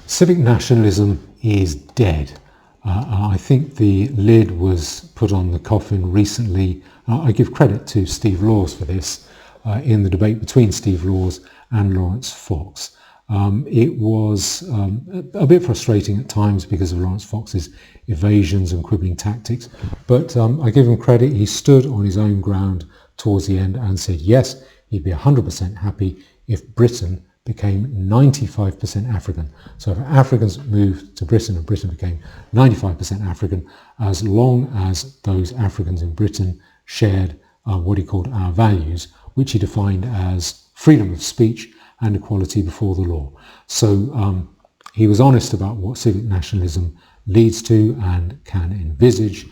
Civic nationalism is dead. I think the lid was put on the coffin recently. I give credit to Steve Laws for this in the debate between Steve Laws and Lawrence Fox. It was a bit frustrating at times because of Lawrence Fox's evasions and quibbling tactics, but I give him credit. He stood on his own ground towards the end and said yes, he'd be 100% happy if Britain became 95% African. So if Africans moved to Britain and Britain became 95% African, as long as those Africans in Britain shared what he called our values, which he defined as freedom of speech and equality before the law. So he was honest about what civic nationalism leads to and can envisage,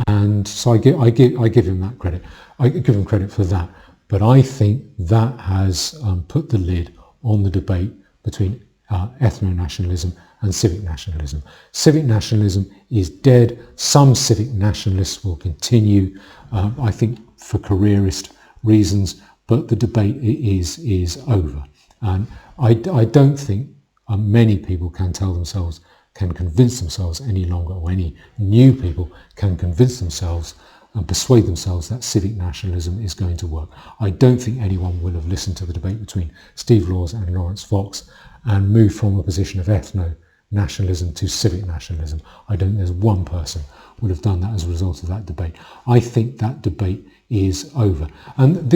and so I give him that credit. I give him credit for that. But I think that has put the lid on the debate between ethno-nationalism and civic nationalism. Civic nationalism is dead. Some civic nationalists will continue, I think, for careerist reasons, but the debate is over. And I don't think many people can convince themselves any longer, or any new people can convince themselves and persuade themselves that civic nationalism is going to work. I don't think anyone will have listened to the debate between Steve Laws and Lawrence Fox and moved from a position of ethno-nationalism to civic nationalism. I don't think there's one person would have done that as a result of that debate. I think that debate is over. And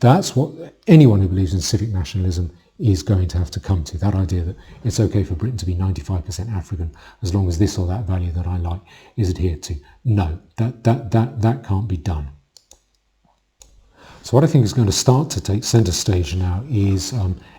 that's what anyone who believes in civic nationalism is going to have to come to, that idea that it's okay for Britain to be 95% African as long as this or that value that I like is adhered to. No, that can't be done. So what I think is going to start to take centre stage now is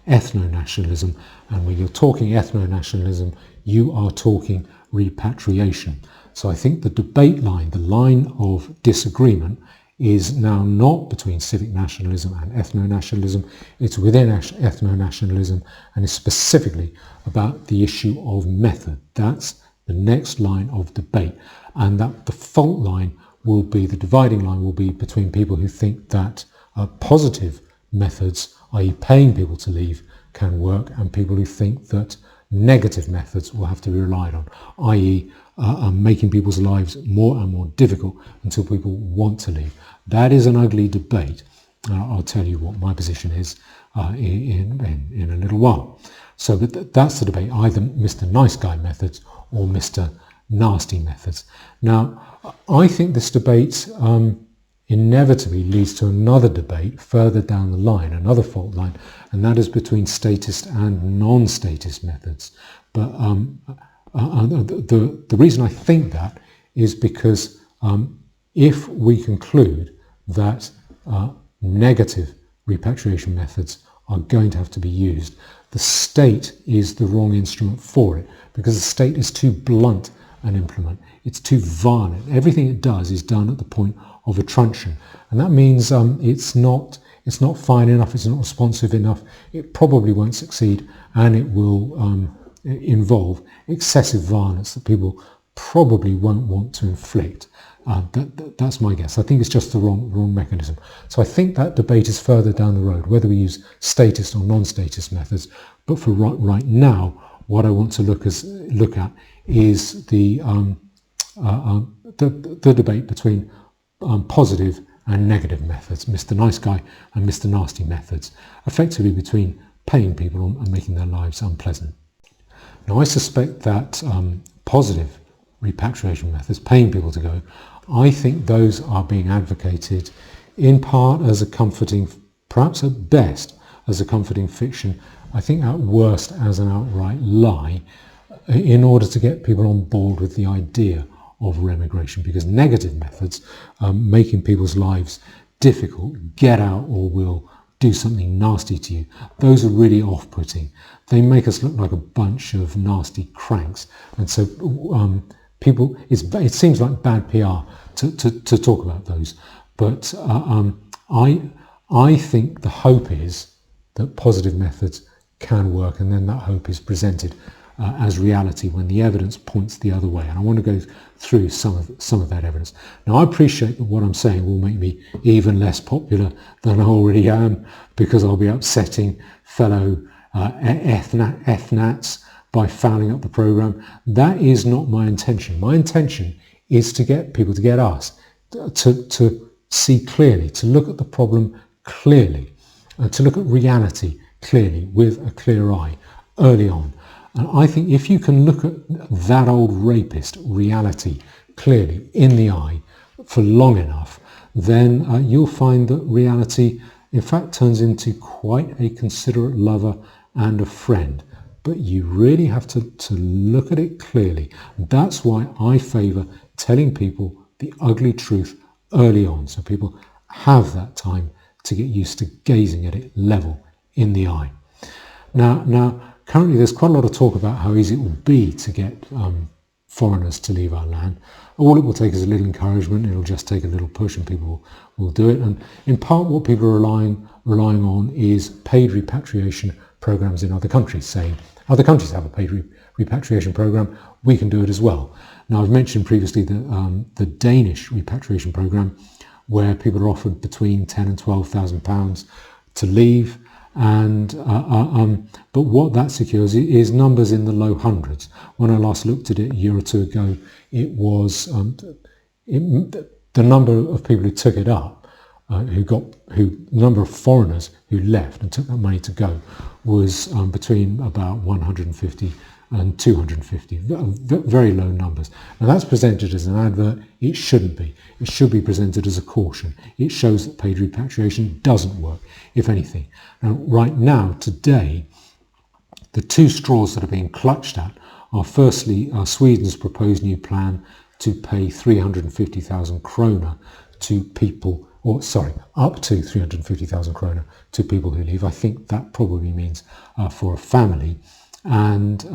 ethno-nationalism. And when you're talking ethno-nationalism, you are talking repatriation. So I think the debate line, the line of disagreement, is now not between civic nationalism and ethno-nationalism. It's within ethno-nationalism, and is specifically about the issue of method. That's the next line of debate, and that the fault line will be, the dividing line will be between people who think that positive methods, i.e. paying people to leave, can work, and people who think that negative methods will have to be relied on, i.e. Making people's lives more and more difficult until people want to leave. That is an ugly debate. I'll tell you what my position is in a little while. So that's the debate, either Mr. Nice Guy methods or Mr. Nasty methods. Now, I think this debate inevitably leads to another debate further down the line, another fault line, and that is between statist and non-statist methods. But the reason I think that is because if we conclude that negative repatriation methods are going to have to be used, the state is the wrong instrument for it, because the state is too blunt an implement. It's too violent. Everything it does is done at the point of a truncheon, and that means it's not fine enough, it's not responsive enough, it probably won't succeed, and it will involve excessive violence that people probably won't want to inflict. That's my guess. I think it's just the wrong mechanism. So I think that debate is further down the road, whether we use statist or non-statist methods. But for right now, what I want to look at is the debate between positive and negative methods, Mr. Nice Guy and Mr. Nasty methods, effectively between paying people and making their lives unpleasant. Now, I suspect that positive repatriation methods, paying people to go, I think those are being advocated in part as a comforting, perhaps at best as a comforting fiction, I think at worst as an outright lie, in order to get people on board with the idea of remigration, because negative methods, making people's lives difficult, get out or we'll do something nasty to you, those are really off-putting. They make us look like a bunch of nasty cranks, and so people, it seems like bad PR to talk about those. But I think the hope is that positive methods can work, and then that hope is presented as reality when the evidence points the other way. And I want to go through some of that evidence. Now, I appreciate that what I'm saying will make me even less popular than I already am, because I'll be upsetting fellow ethnats by fouling up the programme. That is not my intention. My intention is to get people, to get us, to see clearly, to look at the problem clearly, and to look at reality clearly with a clear eye early on. And I think if you can look at that old rapist reality clearly in the eye for long enough, then you'll find that reality in fact turns into quite a considerate lover and a friend. But you really have to look at it clearly. That's why I favour telling people the ugly truth early on, so people have that time to get used to gazing at it level in the eye. Now, currently there's quite a lot of talk about how easy it will be to get foreigners to leave our land. All it will take is a little encouragement. It'll just take a little push and people will do it. And in part what people are relying on is paid repatriation programs in other countries, saying other countries have a paid repatriation program, we can do it as well. Now, I've mentioned previously the Danish repatriation program, where people are offered between £10,000 and £12,000 to leave, and but what that secures is numbers in the low hundreds. When I last looked at it a year or two ago, it was the number of people who took it up, the number of foreigners who left and took that money to go was between about 150 and 250, very low numbers. And that's presented as an advert. It shouldn't be. It should be presented as a caution. It shows that paid repatriation doesn't work, if anything. Now, right now, today, the two straws that are being clutched at are firstly Sweden's proposed new plan to pay 350,000 krona to people, up to 350,000 krona to people who leave. I think that probably means for a family. And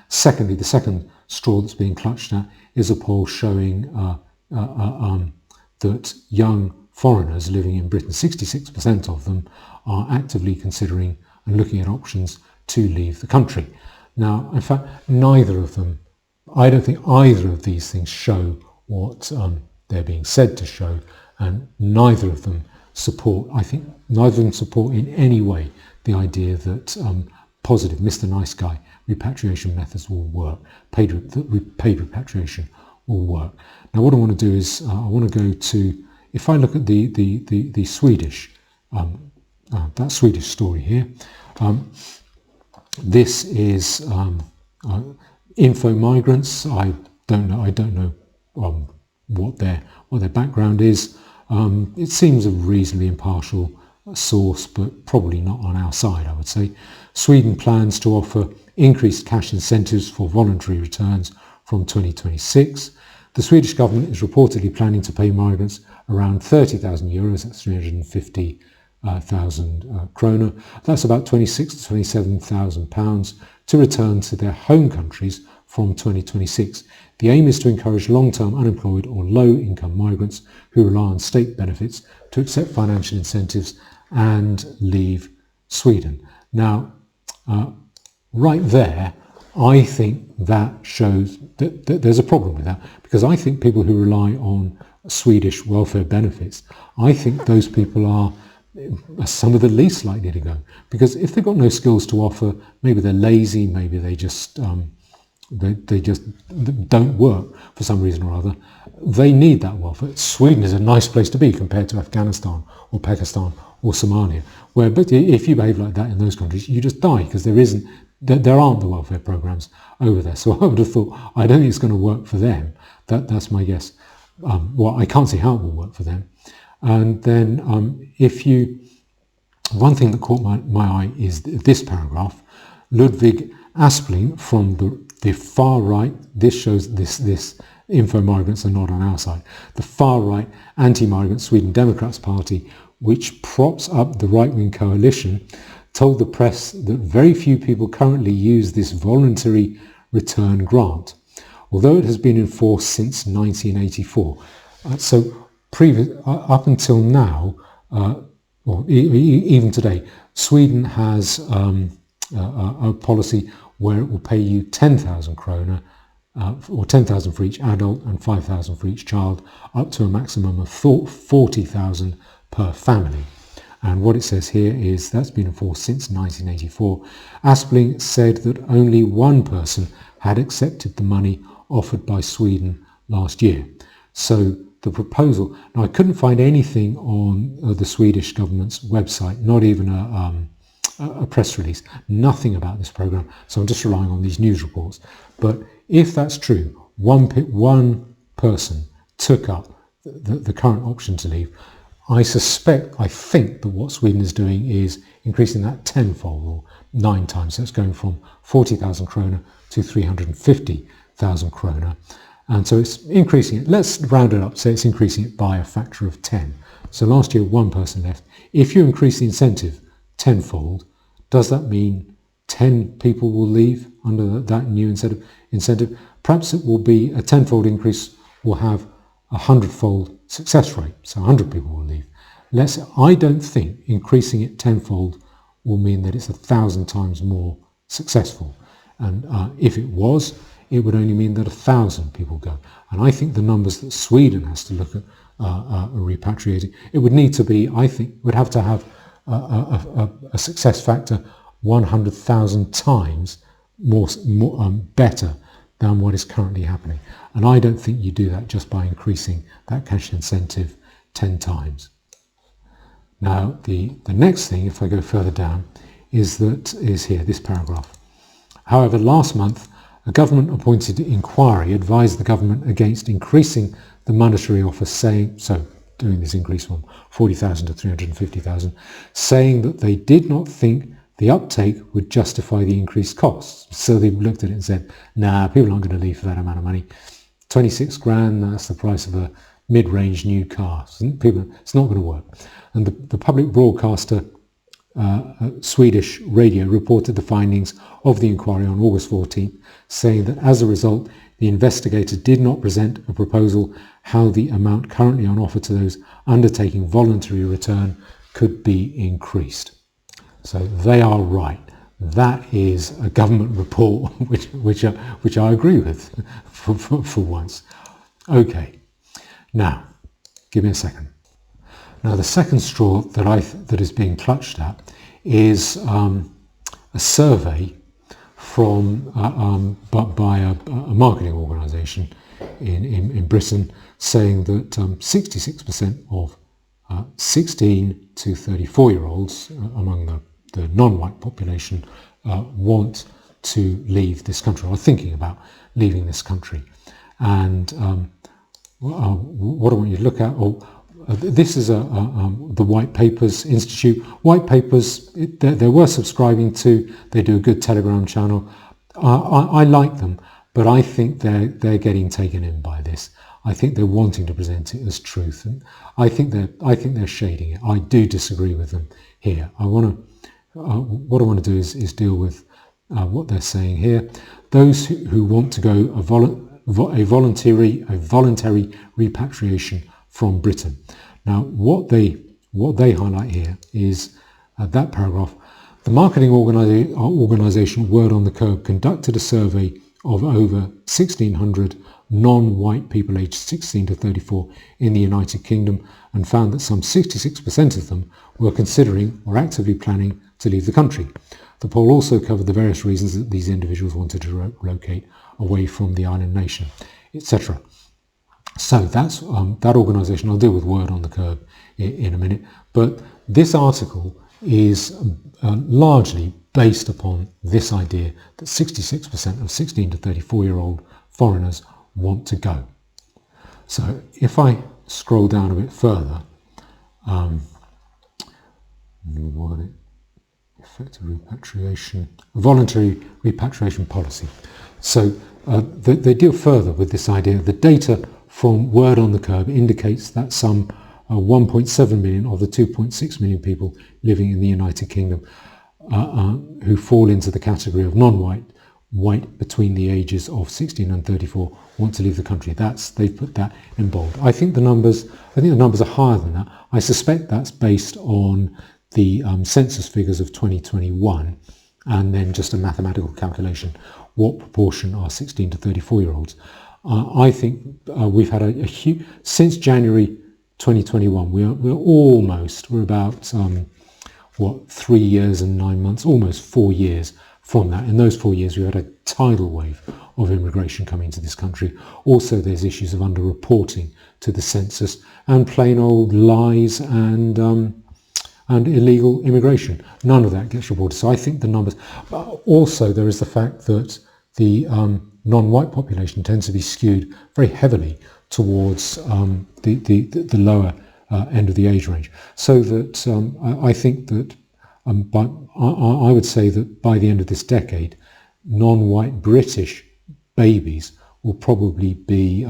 secondly, the second straw that's being clutched at is a poll showing that young foreigners living in Britain, 66% of them, are actively considering and looking at options to leave the country. Now, in fact, neither of them, I don't think either of these things show what they're being said to show, and neither of them support in any way the idea that positive, Mr. Nice Guy repatriation methods will work, paid repatriation will work. Now, what I want to do is I want to go to, if I look at the Swedish, that Swedish story here, this is info migrants. I don't know what their background is. It seems a reasonably impartial source, but probably not on our side, I would say. Sweden plans to offer increased cash incentives for voluntary returns from 2026. The Swedish government is reportedly planning to pay migrants around 30,000 euros, that's 350,000 krona. That's about 26 to 27,000 pounds to return to their home countries from 2026. The aim is to encourage long-term unemployed or low-income migrants who rely on state benefits to accept financial incentives and leave Sweden. Now, right there, I think that shows that there's a problem with that, because I think people who rely on Swedish welfare benefits, I think those people are some of the least likely to go, because if they've got no skills to offer, maybe they're lazy, maybe they just don't work for some reason or other, they need that welfare. Sweden is a nice place to be compared to Afghanistan or Pakistan or Somalia, but if you behave like that in those countries, you just die, because there aren't the welfare programs over there. So I would have thought, I don't think it's going to work for them. That's my guess. I can't see how it will work for them. And then one thing that caught my eye is this paragraph. Ludvig Aspling from the far right, this shows this info migrants are not on our side, the far right anti-migrant Sweden Democrats Party, which props up the right-wing coalition, told the press that very few people currently use this voluntary return grant, although it has been in force since 1984. Up until now, even today, Sweden has a policy where it will pay you 10,000 krona, or 10,000 for each adult and 5,000 for each child, up to a maximum of 40,000 per family. And what it says here is that's been enforced since 1984. Aspling said that only one person had accepted the money offered by Sweden last year. So the proposal, now I couldn't find anything on the Swedish government's website, not even a press release, nothing about this programme, so I'm just relying on these news reports. But if that's true, one person took up the current option to leave. I think that what Sweden is doing is increasing that tenfold, or 9 times. So it's going from 40,000 krona to 350,000 krona. And so it's increasing it. Let's round it up, say it's increasing it by a factor of 10. So last year, one person left. If you increase the incentive tenfold, does that mean 10 people will leave under that new incentive? Perhaps it will be a tenfold increase will have a 100-fold success rate, so 100 people will leave. I don't think increasing it tenfold will mean that it's 1,000 times more successful. And if it was, it would only mean that 1,000 people go. And I think the numbers that Sweden has to look at repatriating, it would need to be, I think, would have to have a success factor 100,000 times more better than what is currently happening. And I don't think you do that just by increasing that cash incentive 10 times. Now, the next thing, if I go further down, is here, this paragraph. However, last month, a government-appointed inquiry advised the government against increasing the monetary offer, doing this increase from 40,000 to 350,000, saying that they did not think the uptake would justify the increased costs. So they looked at it and said, nah, people aren't going to leave for that amount of money. 26 grand, that's the price of a mid-range new car. It's not going to work. And the public broadcaster, Swedish radio, reported the findings of the inquiry on August 14th, saying that as a result, the investigator did not present a proposal how the amount currently on offer to those undertaking voluntary return could be increased. So they are right. That is a government report which I agree with for once. Okay, now give me a second. Now the second straw that is being clutched at is a survey by a marketing organisation in Britain, saying that 66% of 16 to 34-year-olds among the non-white population want to leave this country, or are thinking about leaving this country. And what I want you to look at, this is the White Papers Institute. White Papers, they're worth subscribing to. They do a good Telegram channel. I like them, but I think they're getting taken in by this. I think they're wanting to present it as truth, and I think they're shading it. I do disagree with them here. What I want to do is deal with what they're saying here. Those who want to go a voluntary repatriation from Britain. Now, what they highlight here is that paragraph. The marketing organisation Word on the Curb conducted a survey of over 1,600 non-white people aged 16 to 34 in the United Kingdom, and found that some 66% of them were considering or actively planning to leave the country. The poll also covered the various reasons that these individuals wanted to relocate away from the island nation, etc. So that's that organisation. I'll deal with Word on the Curb in a minute, but this article is largely based upon this idea that 66% of 16 to 34-year-old foreigners want to go. So if I scroll down a bit further, effective repatriation, voluntary repatriation policy. So they deal further with this idea. The data from Word on the Curb indicates that some 1.7 million of the 2.6 million people living in the United Kingdom who fall into the category of non-white, white between the ages of 16 and 34 want to leave the country. They've put that in bold. I think the numbers are higher than that. I suspect that's based on the census figures of 2021, and then just a mathematical calculation. What proportion are 16 to 34-year-olds? I think we've had a huge, since January 2021. We're about 3 years and 9 months, almost 4 years from that. In those 4 years, we had a tidal wave of immigration coming to this country. Also, there's issues of underreporting to the census and plain old lies and illegal immigration. None of that gets reported. So I think the numbers. Also, there is the fact that the non-white population tends to be skewed very heavily towards the lower end of the age range. So that I think that I would say that by the end of this decade, non-white British babies will probably be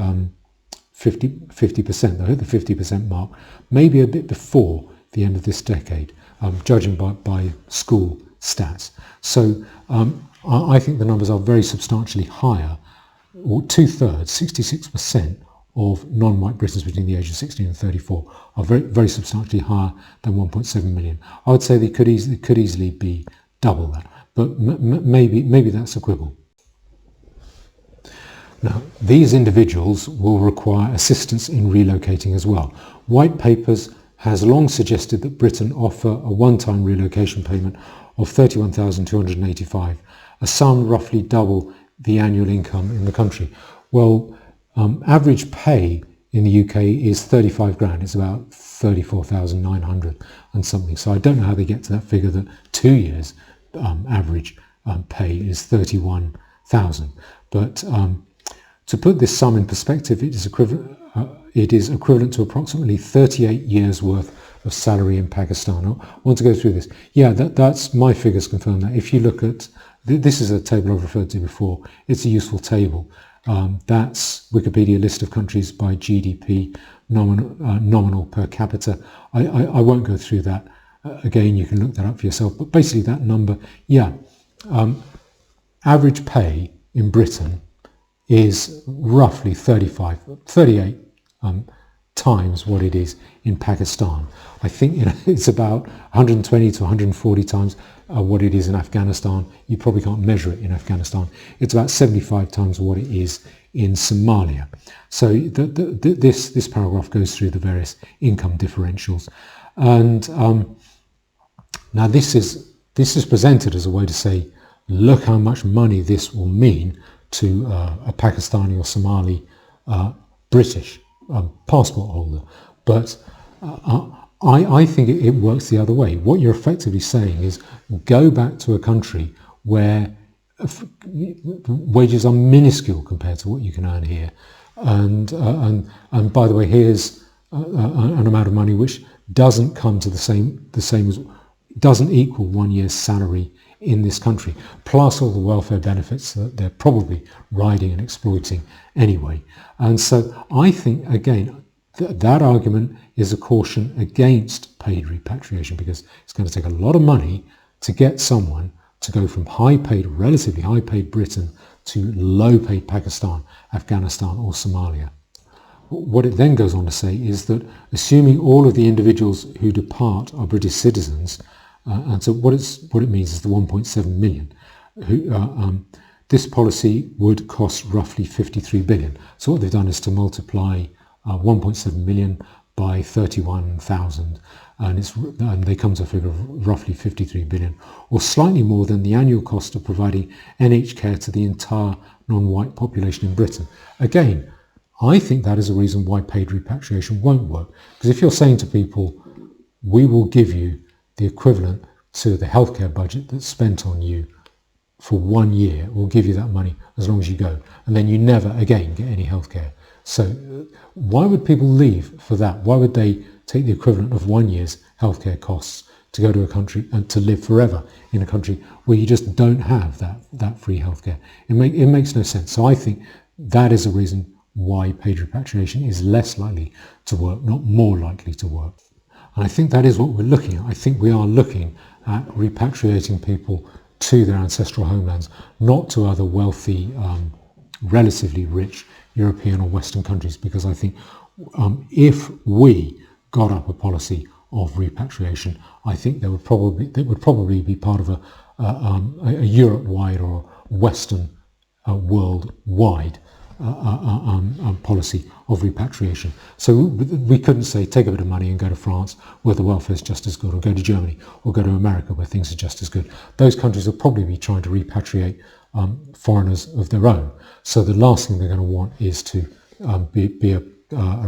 50%. They'll hit the 50% mark, maybe a bit before the end of this decade, judging by school stats. So I think the numbers are very substantially higher, or 2/3, 66% of non-white Britons between the ages of 16 and 34 are very, very substantially higher than 1.7 million. I would say they could easily be double that, but maybe that's a quibble. Now, these individuals will require assistance in relocating as well. White Papers has long suggested that Britain offer a one-time relocation payment of £31,285, a sum roughly double the annual income in the country. Well, average pay in the UK is 35 grand. It's about 34,900 and something. So I don't know how they get to that figure that 2 years average pay is 31,000. But to put this sum in perspective, it is equivalent to approximately 38 years worth of salary in Pakistan. I want to go through this. Yeah, that's my figures confirm that. If you look at, this is a table I've referred to before. It's a useful table. That's Wikipedia list of countries by GDP, nominal per capita. I won't go through that. Again, you can look that up for yourself. But basically that number, average pay in Britain is roughly 38 times what it is in Pakistan. I think it's about 120 to 140 times what it is in Afghanistan. You probably can't measure it in Afghanistan. It's about 75 times what it is in Somalia. So this paragraph goes through the various income differentials, and now this is presented as a way to say, look how much money this will mean to a Pakistani or Somali British passport holder. But I think it works the other way. What you're effectively saying is go back to a country where wages are minuscule compared to what you can earn here. And by the way, here's an amount of money which doesn't come to the same as, doesn't equal 1 year's salary in this country, plus all the welfare benefits that they're probably riding and exploiting anyway. And so I think, again, that argument is a caution against paid repatriation, because it's going to take a lot of money to get someone to go from high-paid, relatively high-paid Britain to low-paid Pakistan, Afghanistan or Somalia. What it then goes on to say is that assuming all of the individuals who depart are British citizens, and so what it means is the 1.7 million, this policy would cost roughly 53 billion. So what they've done is to multiply 1.7 million by 31,000, and they come to a figure of roughly 53 billion, or slightly more than the annual cost of providing NH care to the entire non-white population in Britain. Again, I think that is a reason why paid repatriation won't work. Because if you're saying to people, we will give you the equivalent to the healthcare budget that's spent on you for 1 year, we'll give you that money as long as you go, and then you never again get any healthcare. So why would people leave for that? Why would they take the equivalent of 1 year's healthcare costs to go to a country and to live forever in a country where you just don't have that free healthcare? It makes no sense. So I think that is a reason why paid repatriation is less likely to work, not more likely to work. And I think that is what we're looking at. I think we are looking at repatriating people to their ancestral homelands, not to other wealthy, relatively rich European or Western countries, because I think if we got up a policy of repatriation, I think that would probably be part of a Europe-wide or Western world-wide policy of repatriation. So we couldn't say take a bit of money and go to France where the welfare is just as good, or go to Germany, or go to America where things are just as good. Those countries will probably be trying to repatriate foreigners of their own. So the last thing they're going to want is to be a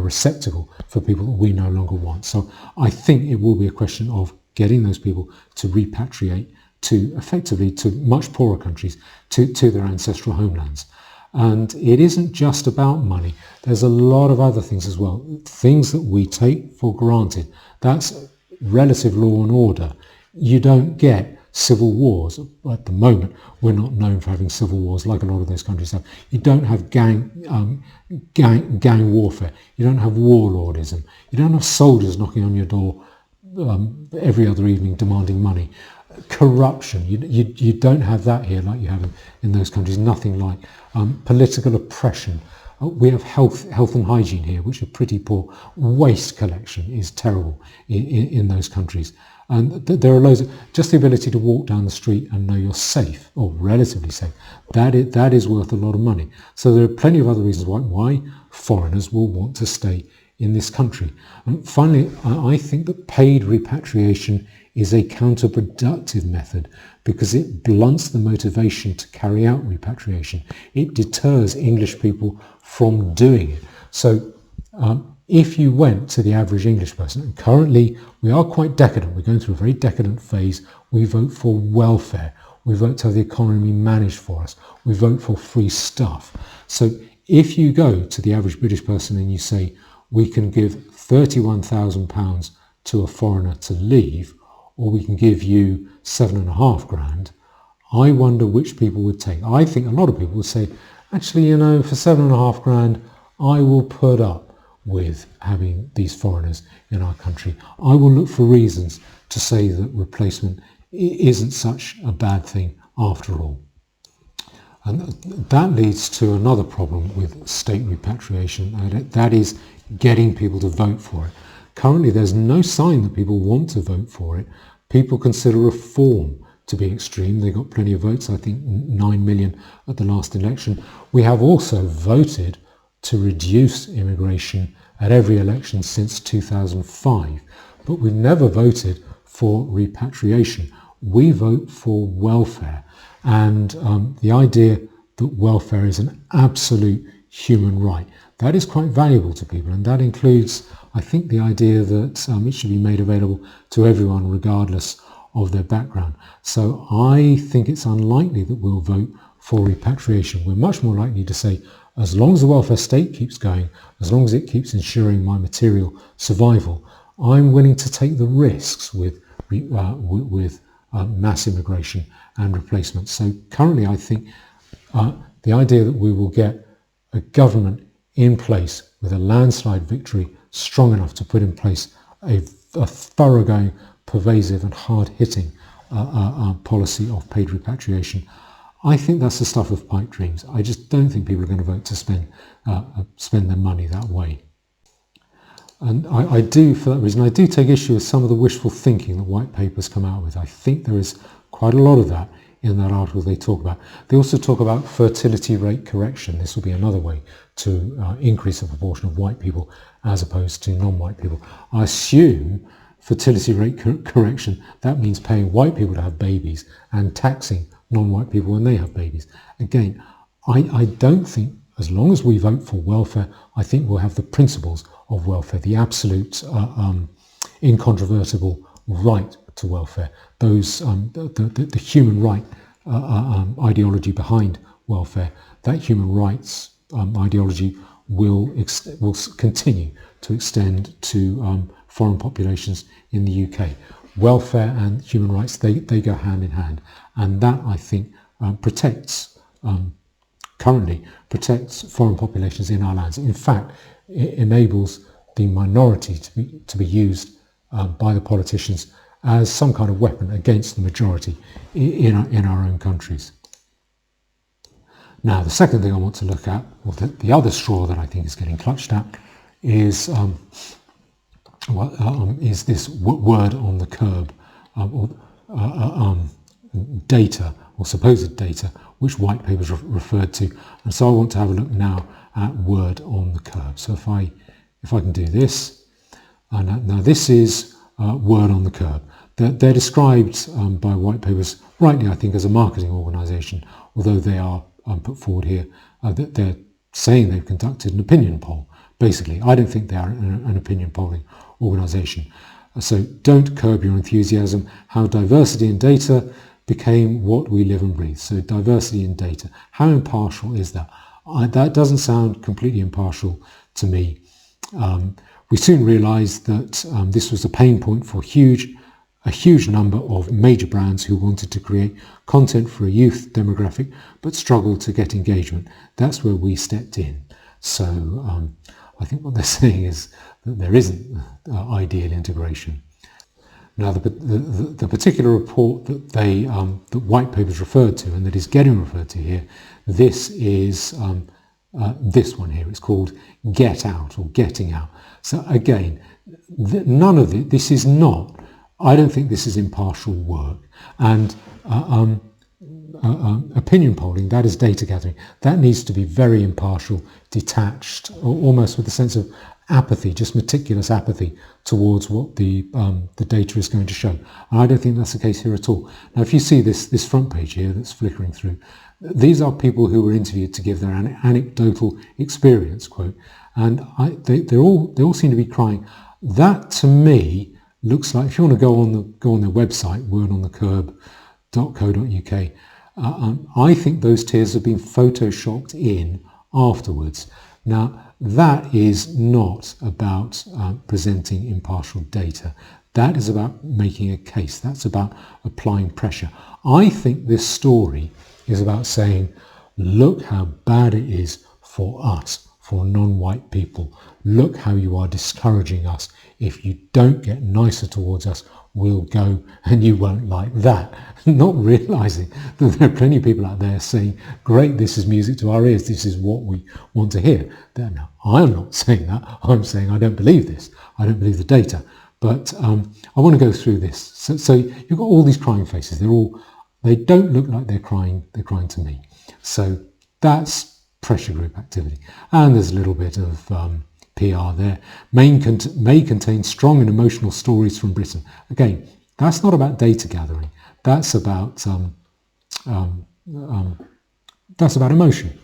receptacle for people that we no longer want. So I think it will be a question of getting those people to repatriate to effectively to much poorer countries, to their ancestral homelands. And it isn't just about money. There's a lot of other things as well. Things that we take for granted. That's relative law and order. You don't get civil wars. At the moment, we're not known for having civil wars like a lot of those countries have. You don't have gang warfare. You don't have warlordism. You don't have soldiers knocking on your door every other evening demanding money. Corruption, you don't have that here like you have in those countries. Nothing like political oppression. We have health and hygiene here, which are pretty poor. Waste collection is terrible in those countries. And there are loads of, just the ability to walk down the street and know you're safe, or relatively safe, that is worth a lot of money. So there are plenty of other reasons why foreigners will want to stay in this country. And finally, I think that paid repatriation is a counterproductive method because it blunts the motivation to carry out repatriation. It deters English people from doing it. So if you went to the average English person, and currently we are quite decadent, we're going through a very decadent phase, we vote for welfare, we vote to have the economy managed for us, we vote for free stuff. So if you go to the average British person and you say, we can give £31,000 to a foreigner to leave, or we can give you £7,500 grand, I wonder which people would take. I think a lot of people would say, actually, you know, for £7,500 grand, I will put up with having these foreigners in our country. I will look for reasons to say that replacement isn't such a bad thing after all. And that leads to another problem with state repatriation, and that is getting people to vote for it. Currently, there's no sign that people want to vote for it. People consider reform to be extreme. They got plenty of votes, I think 9 million at the last election. We have also voted to reduce immigration at every election since 2005, but we've never voted for repatriation. We vote for welfare, and the idea that welfare is an absolute human right, that is quite valuable to people, and that includes, I think, the idea that it should be made available to everyone regardless of their background. So I think it's unlikely that we'll vote for repatriation. We're much more likely to say, as long as the welfare state keeps going, as long as it keeps ensuring my material survival, I'm willing to take the risks with mass immigration and replacement. So currently I think the idea that we will get a government in place with a landslide victory strong enough to put in place a thoroughgoing, pervasive and hard-hitting policy of paid repatriation, I think that's the stuff of pipe dreams. I just don't think people are going to vote to spend their money that way. And I do, for that reason, I do take issue with some of the wishful thinking that white papers come out with. I think there is quite a lot of that in that article they talk about. They also talk about fertility rate correction. This will be another way to increase the proportion of white people as opposed to non-white people. I assume fertility rate correction, that means paying white people to have babies and taxing non-white people when they have babies. Again, I don't think, as long as we vote for welfare, I think we'll have the principles of welfare, the absolute incontrovertible right to welfare, those the human right ideology behind welfare. That human rights ideology will continue to extend to foreign populations in the UK. Welfare and human rights, they go hand in hand, and that, I think, currently protects foreign populations in our lands. In fact, it enables the minority to be used by the politicians as some kind of weapon against the majority in our own countries. Now, the second thing I want to look at, or the other straw that I think is getting clutched at, is this word on the curb, data, or supposed data, which white papers referred to. And so I want to have a look now at word on the curb. So if I can do this, now this is word on the curb. They're described by white papers rightly, I think, as a marketing organisation, although they are put forward here that they're saying they've conducted an opinion poll. Basically, I don't think they are an opinion polling organisation. So don't curb your enthusiasm. How diversity in data became what we live and breathe. So diversity in data. How impartial is that? That doesn't sound completely impartial to me. We soon realised that this was a pain point for a huge number of major brands who wanted to create content for a youth demographic but struggled to get engagement. That's where we stepped in. So I think what they're saying is that there isn't ideal integration. Now, the particular report that that white papers referred to and that is getting referred to here, this is this one here. It's called Get Out or Getting Out. So again, none of it. This is not. I don't think this is impartial work. And opinion polling, that is data gathering, that needs to be very impartial, detached, almost with a sense of apathy, just meticulous apathy towards what the data is going to show. And I don't think that's the case here at all. Now, if you see this front page here that's flickering through, these are people who were interviewed to give their anecdotal experience, quote, and they all seem to be crying. That to me looks like, if you want to go on their website, wordonthecurb.co.uk, I think those tears have been photoshopped in afterwards. Now, that is not about presenting impartial data. That is about making a case. That's about applying pressure. I think this story is about saying, look how bad it is for us, for non-white people. Look how you are discouraging us. If you don't get nicer towards us, we'll go and you won't like that. Not realising that there are plenty of people out there saying, great, this is music to our ears, this is what we want to hear. Now, I'm not saying that. I'm saying I don't believe this. I don't believe the data. But I want to go through this. So you've got all these crying faces. They don't look like they're crying to me. So that's pressure group activity. And there's a little bit of PR there. May contain strong and emotional stories from Britain. Again, that's not about data gathering. That's about emotion.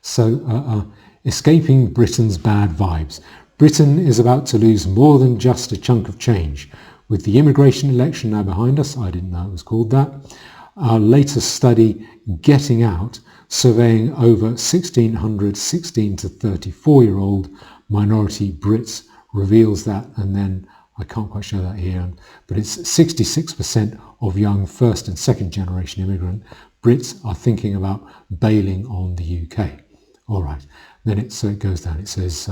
So escaping Britain's bad vibes. Britain is about to lose more than just a chunk of change. With the immigration election now behind us, I didn't know it was called that, our latest study, Getting Out, surveying over 1,600 16 to 34-year-old minority Brits, reveals that, and then I can't quite show that here, but it's 66% of young first and second generation immigrant Brits are thinking about bailing on the UK. All right, then it goes down. It says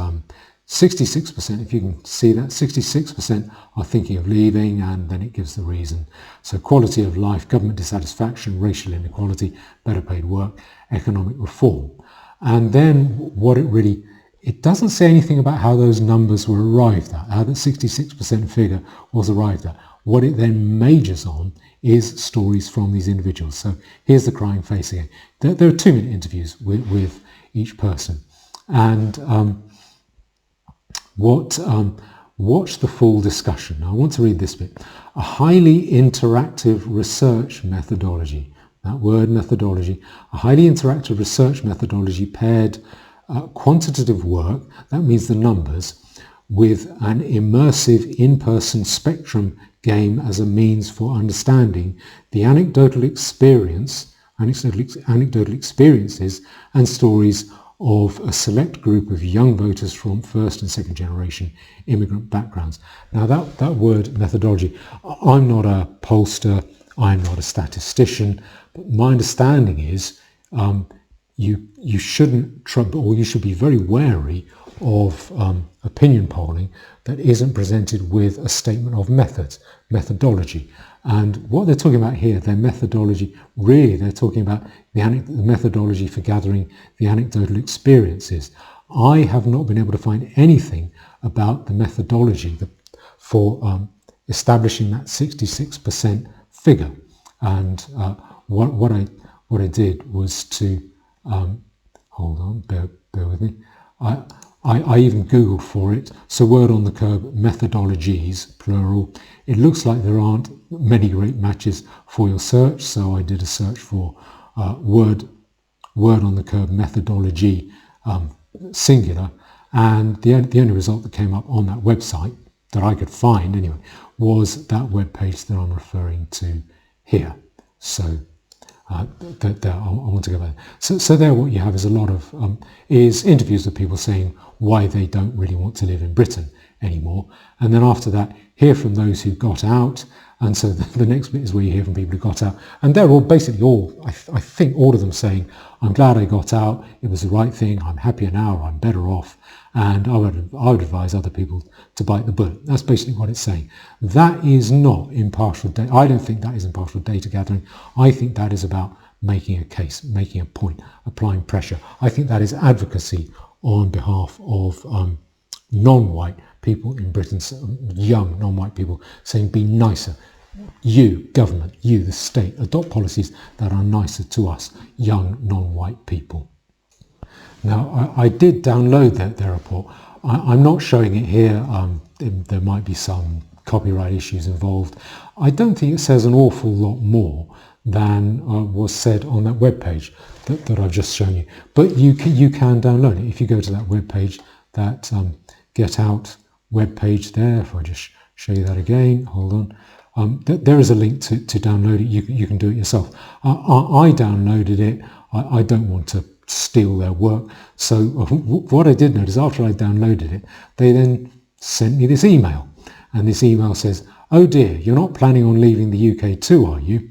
66%, if you can see that, 66% are thinking of leaving, and then it gives the reason. So quality of life, government dissatisfaction, racial inequality, better paid work, economic reform. And then it doesn't say anything about how those numbers were arrived at, how that 66% figure was arrived at. What it then majors on is stories from these individuals. So here's the crying face again. There are 2-minute interviews with each person. And watch the full discussion. Now, I want to read this bit. A highly interactive research methodology. That word, methodology. A highly interactive research methodology paired quantitative work, that means the numbers, with an immersive in-person spectrum game as a means for understanding the anecdotal experiences and stories of a select group of young voters from first and second generation immigrant backgrounds. Now that word methodology, I'm not a pollster, I'm not a statistician, but my understanding is you shouldn't trump, or you should be very wary of opinion polling that isn't presented with a statement of methodology. And what they're talking about here, their methodology, really they're talking about the methodology for gathering the anecdotal experiences. I have not been able to find anything about the methodology for establishing that 66% figure. And what what I did was to, hold on, bear with me. I even Googled for it. So word on the curb, methodologies, plural. It looks like there aren't many great matches for your search. So I did a search for word on the curb methodology, singular. And the only result that came up on that website that I could find anyway was that web page that I'm referring to here. So I want to go back. So there what you have is a lot of is interviews with people saying why they don't really want to live in Britain anymore. And then after that, hear from those who got out. And so the next bit is where you hear from people who got out. And they're all basically I think all of them saying, I'm glad I got out. It was the right thing. I'm happier now. I'm better off. And I would advise other people to bite the bullet. That's basically what it's saying. That is not impartial data. I don't think that is impartial data gathering. I think that is about making a case, making a point, applying pressure. I think that is advocacy on behalf of non-white people in Britain, young non-white people, saying be nicer. You, government, you, the state, adopt policies that are nicer to us, young non-white people. Now, I did download their report. I'm not showing it here. There might be some copyright issues involved. I don't think it says an awful lot more than was said on that webpage that I've just shown you. But you can download it. If you go to that webpage, that Get Out webpage there, if I just show you that again, hold on. There is a link to download it. You can do it yourself. I downloaded it. I don't want to steal their work. So what I did notice after I downloaded it, they then sent me this email. And this email says, oh dear, you're not planning on leaving the UK too, are you?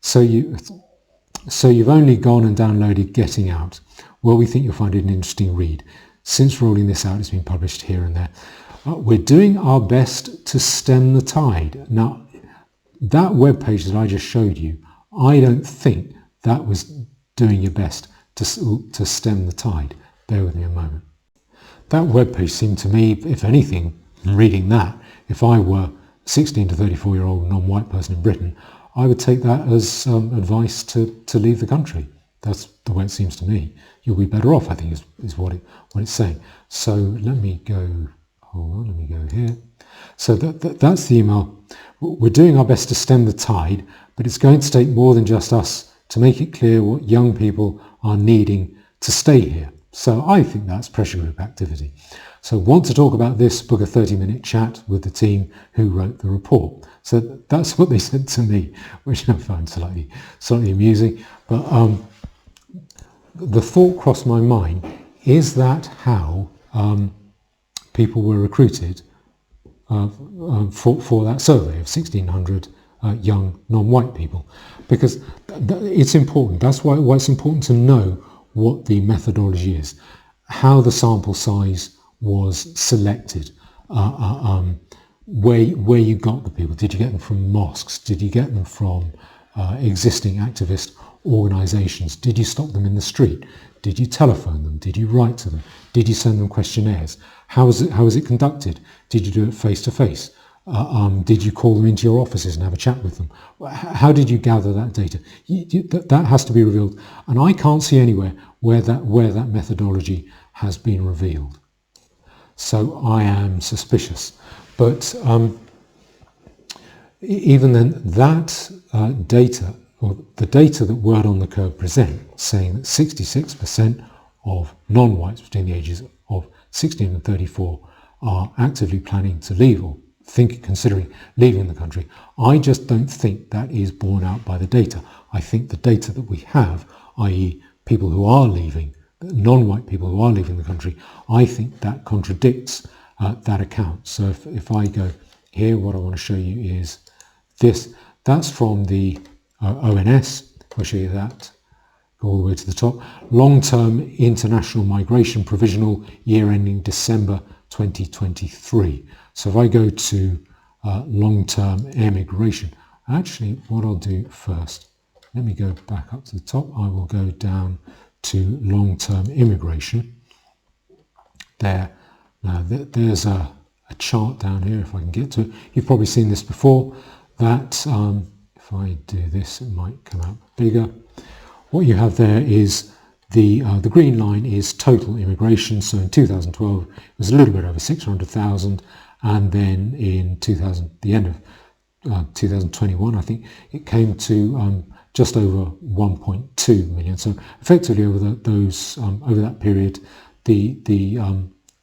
So you've only gone and downloaded Getting Out. Well, we think you'll find it an interesting read. Since rolling this out, it's been published here and there. We're doing our best to stem the tide. Now, that webpage that I just showed you, I don't think that was doing your best to stem the tide. Bear with me a moment. That webpage seemed to me, if anything, reading that, if I were 16 to 34-year-old non-white person in Britain, I would take that as advice to leave the country. That's the way it seems to me. You'll be better off, I think, is what it's saying. So let me go, hold on, let me go here. So that's the email. We're doing our best to stem the tide, but it's going to take more than just us to make it clear what young people are needing to stay here. So I think that's pressure group activity. So want to talk about this, book a 30-minute chat with the team who wrote the report. So that's what they said to me, which I find slightly amusing. But the thought crossed my mind, is that how people were recruited for that survey of 1,600 young non-white people? Because it's important. That's why it's important to know what the methodology is, how the sample size was selected, where you got the people. Did you get them from mosques? Did you get them from existing activist organisations? Did you stop them in the street? Did you telephone them? Did you write to them? Did you send them questionnaires? How was it conducted? Did you do it face to face? Did you call them into your offices and have a chat with them? How did you gather that data? That has to be revealed, and I can't see anywhere where that methodology has been revealed. So I am suspicious. But even then, that data, or the data that Word on the Curve present, saying that 66% of non-whites between the ages of 16 and 34 are actively planning to leave or considering leaving the country, I just don't think that is borne out by the data. I think the data that we have, i.e. people who are leaving, non-white people who are leaving the country, I think that contradicts that account. So if I go here, what I want to show you is this. That's from the ONS. I'll show you that. Go all the way to the top. Long-term international migration provisional year ending December 2023. So if I go to long-term immigration, actually what I'll do first, let me go back up to the top. I will go down to long-term immigration. There. Now there's a chart down here, if I can get to it. You've probably seen this before, that if I do this, it might come out bigger. what you have there is the green line is total immigration. So in 2012, it was a little bit over 600,000, and then in the end of 2021, I think it came to just over 1.2 million. So effectively, over that period, the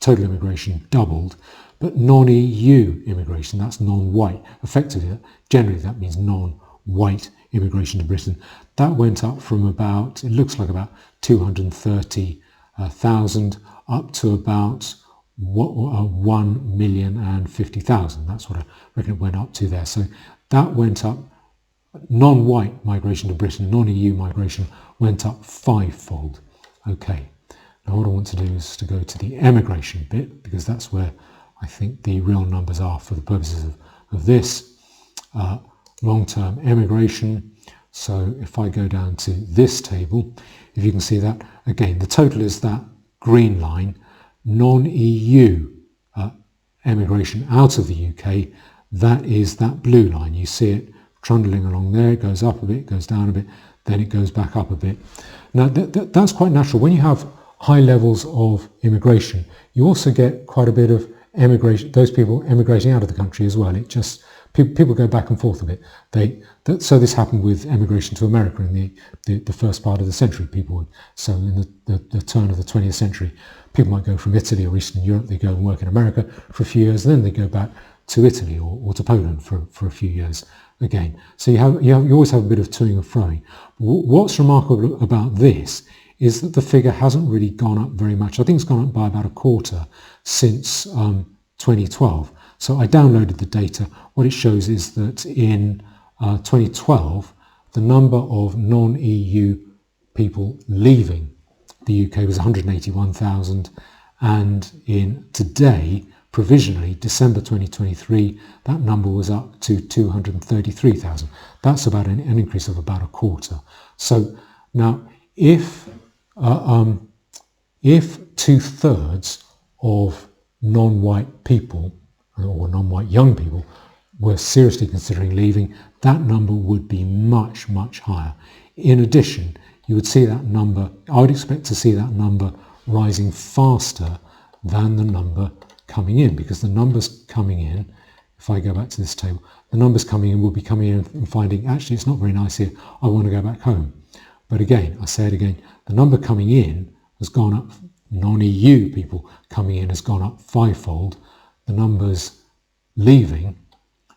total immigration doubled. But non-EU immigration, that's non-white, effectively, generally that means non-white immigration to Britain, that went up from about, it looks like about 230,000 up to about 1,050,000. That's what I reckon it went up to there. So that went up, non-white migration to Britain, non-EU migration went up fivefold. Okay, now what I want to do is to go to the emigration bit, because that's where I think the real numbers are for the purposes of this. Long-term emigration. So if I go down to this table, if you can see that, again, the total is that green line. Non-EU emigration out of the UK, that is that blue line. You see it trundling along there, it goes up a bit, goes down a bit, then it goes back up a bit. Now that's quite natural. When you have high levels of immigration, you also get quite a bit of emigration, those people emigrating out of the country as well. It just, people go back and forth a bit. So this happened with emigration to America in the first part of the century. So in the turn of the 20th century, people might go from Italy or Eastern Europe, they go and work in America for a few years, and then they go back to Italy or to Poland for a few years again. So you always have a bit of toing and froing. What's remarkable about this is that the figure hasn't really gone up very much. I think it's gone up by about a quarter since 2012. So I downloaded the data. What it shows is that in 2012, the number of non-EU people leaving the UK was 181,000, and in today, provisionally, December 2023, that number was up to 233,000. That's about an increase of about a quarter. So now, if 2/3 of non-white people or non-white young people were seriously considering leaving, that number would be much, much higher. In addition, you would see that number, I would expect to see that number rising faster than the number coming in, because the numbers coming in, if I go back to this table, the numbers coming in will be coming in and finding, actually, it's not very nice here, I want to go back home. But again, I say it again, the number coming in has gone up, non-EU people coming in has gone up fivefold. The numbers leaving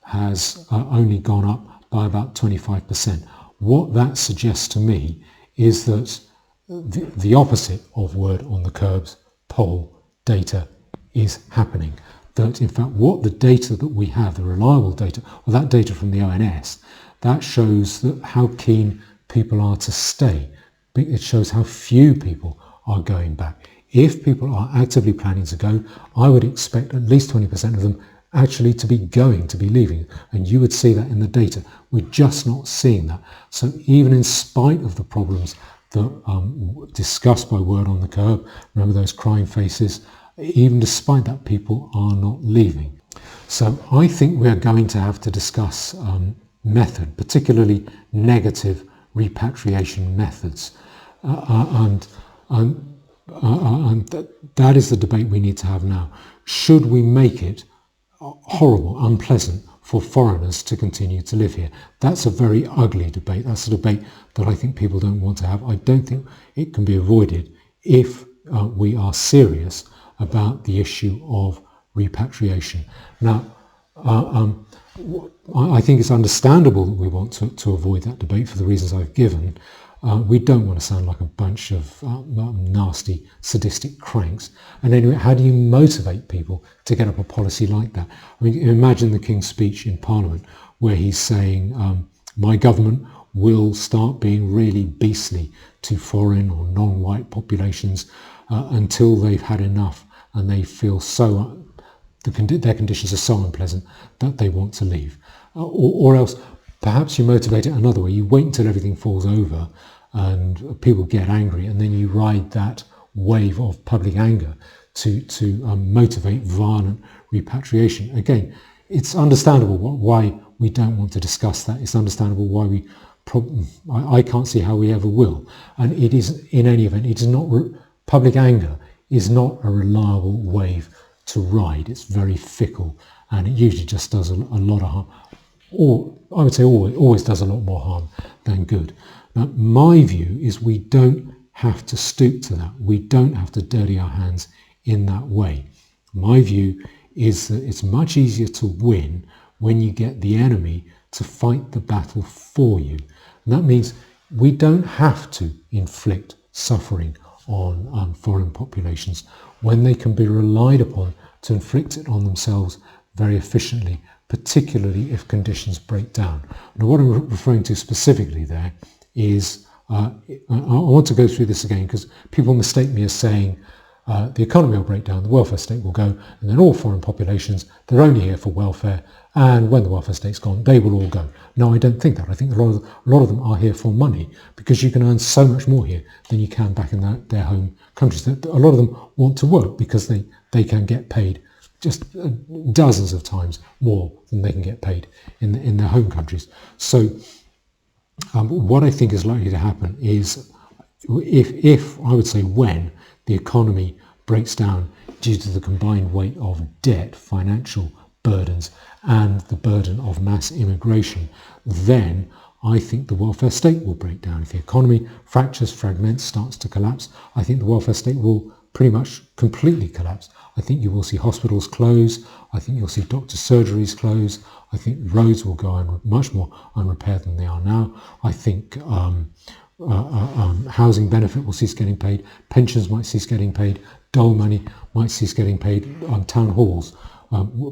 has only gone up by about 25%. What that suggests to me is that the opposite of word on the curbs, poll data, is happening. That in fact what the data that we have, the reliable data, or that data from the ONS, that shows that how keen people are to stay. It shows how few people are going back. If people are actively planning to go, I would expect at least 20% of them actually to be going, to be leaving. And you would see that in the data. We're just not seeing that. So even in spite of the problems that discussed by word on the curb, remember those crying faces, even despite that, people are not leaving. So I think we're going to have to discuss method, particularly negative repatriation methods. And that is the debate we need to have now. Should we make it horrible, unpleasant for foreigners to continue to live here? That's a very ugly debate. That's a debate that I think people don't want to have. I don't think it can be avoided if we are serious about the issue of repatriation. Now, I think it's understandable that we want to avoid that debate for the reasons I've given. We don't want to sound like a bunch of nasty, sadistic cranks. And anyway, how do you motivate people to get up a policy like that? I mean, imagine the King's speech in Parliament where he's saying, my government will start being really beastly to foreign or non-white populations until they've had enough and they feel so, their conditions are so unpleasant that they want to leave. Or else, perhaps you motivate it another way. You wait until everything falls over and people get angry, and then you ride that wave of public anger to motivate violent repatriation. Again, it's understandable why we don't want to discuss that. It's understandable why we I can't see how we ever will. And it is, in any event, it is not, public anger is not a reliable wave to ride. It's very fickle, and it usually just does a lot of harm. Or I would say always does a lot more harm than good. Now, my view is we don't have to stoop to that. We don't have to dirty our hands in that way. My view is that it's much easier to win when you get the enemy to fight the battle for you. And that means we don't have to inflict suffering on foreign populations when they can be relied upon to inflict it on themselves very efficiently, particularly if conditions break down. Now, what I'm referring to specifically there is, I want to go through this again because people mistake me as saying the economy will break down, the welfare state will go, and then all foreign populations, they're only here for welfare, and when the welfare state's gone, they will all go. No, I don't think that. I think a lot of them are here for money, because you can earn so much more here than you can back in their home countries. A lot of them want to work because they can get paid just dozens of times more than they can get paid in their home countries. So what I think is likely to happen is, if I would say when the economy breaks down due to the combined weight of debt, financial burdens, and the burden of mass immigration, then I think the welfare state will break down. If the economy fractures, fragments, starts to collapse, I think the welfare state will pretty much completely collapse. I think you will see hospitals close. I think you'll see doctor surgeries close. I think roads will go on much more unrepaired than they are now. I think housing benefit will cease getting paid. Pensions might cease getting paid. Dole money might cease getting paid. Town halls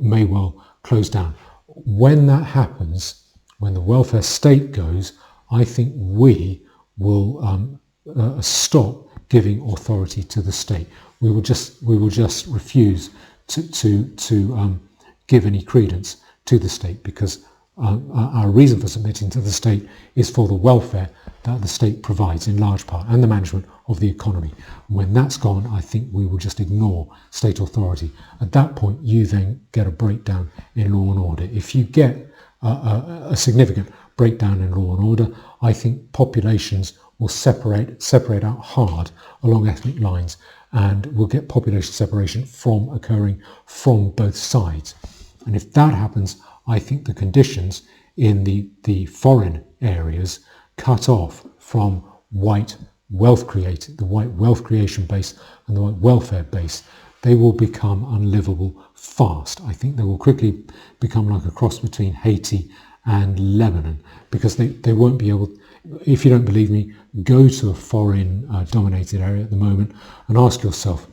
may well close down. When that happens, when the welfare state goes, I think we will stop giving authority to the state. We will just refuse to give any credence to the state, because our reason for submitting to the state is for the welfare that the state provides in large part, and the management of the economy. When that's gone, I think we will just ignore state authority. At that point, you then get a breakdown in law and order. If you get a significant breakdown in law and order, I think populations will separate out hard along ethnic lines, and we'll get population separation occurring from both sides. And if that happens, I think the conditions in the foreign areas cut off from white wealth creation base and the white welfare base, they will become unlivable fast. I think they will quickly become like a cross between Haiti and Lebanon, because they won't be able. If you don't believe me, go to a foreign dominated area at the moment and ask yourself,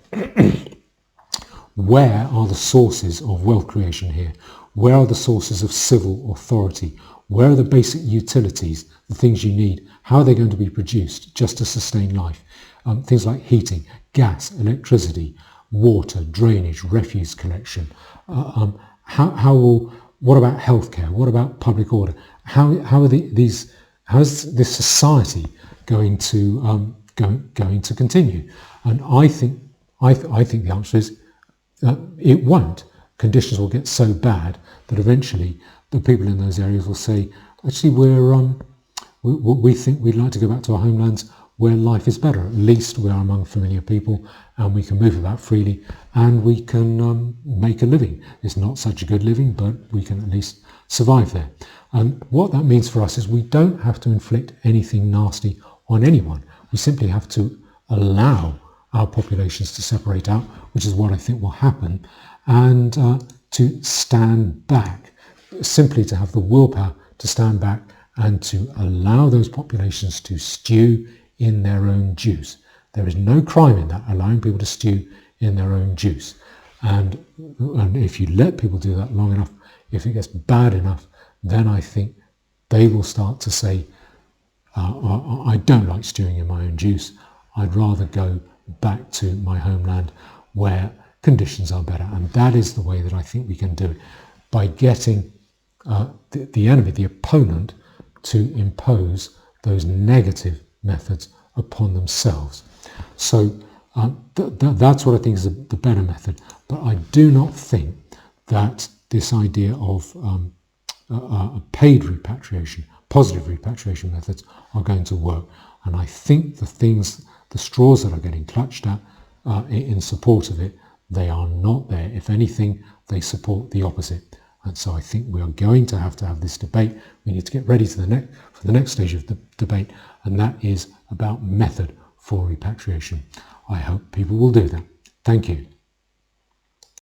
where are the sources of wealth creation here? Where are the sources of civil authority? Where are the basic utilities, the things you need? How are they going to be produced just to sustain life? Things like heating, gas, electricity, water, drainage, refuse collection. What about healthcare? What about public order? How is this society going to continue? And I think the answer is it won't. Conditions will get so bad that eventually the people in those areas will say, actually, we think we'd like to go back to our homelands where life is better. At least we are among familiar people, and we can move about freely, and we can make a living. It's not such a good living, but we can at least survive there. And what that means for us is we don't have to inflict anything nasty on anyone. We simply have to allow our populations to separate out, which is what I think will happen, and to stand back, simply to have the willpower to stand back and to allow those populations to stew in their own juice. There is no crime in that, allowing people to stew in their own juice. And if you let people do that long enough, if it gets bad enough, then I think they will start to say, I don't like stewing in my own juice. I'd rather go back to my homeland where conditions are better. And that is the way that I think we can do it, by getting the enemy, the opponent, to impose those negative methods upon themselves. So that's what I think is the better method. But I do not think that this idea of paid repatriation, positive repatriation methods are going to work. And I think the straws that are getting clutched at in support of it, they are not there. If anything, they support the opposite. And so I think we are going to have this debate. We need to get ready for the next stage of the debate, and that is about method for repatriation. I hope people will do that. Thank you.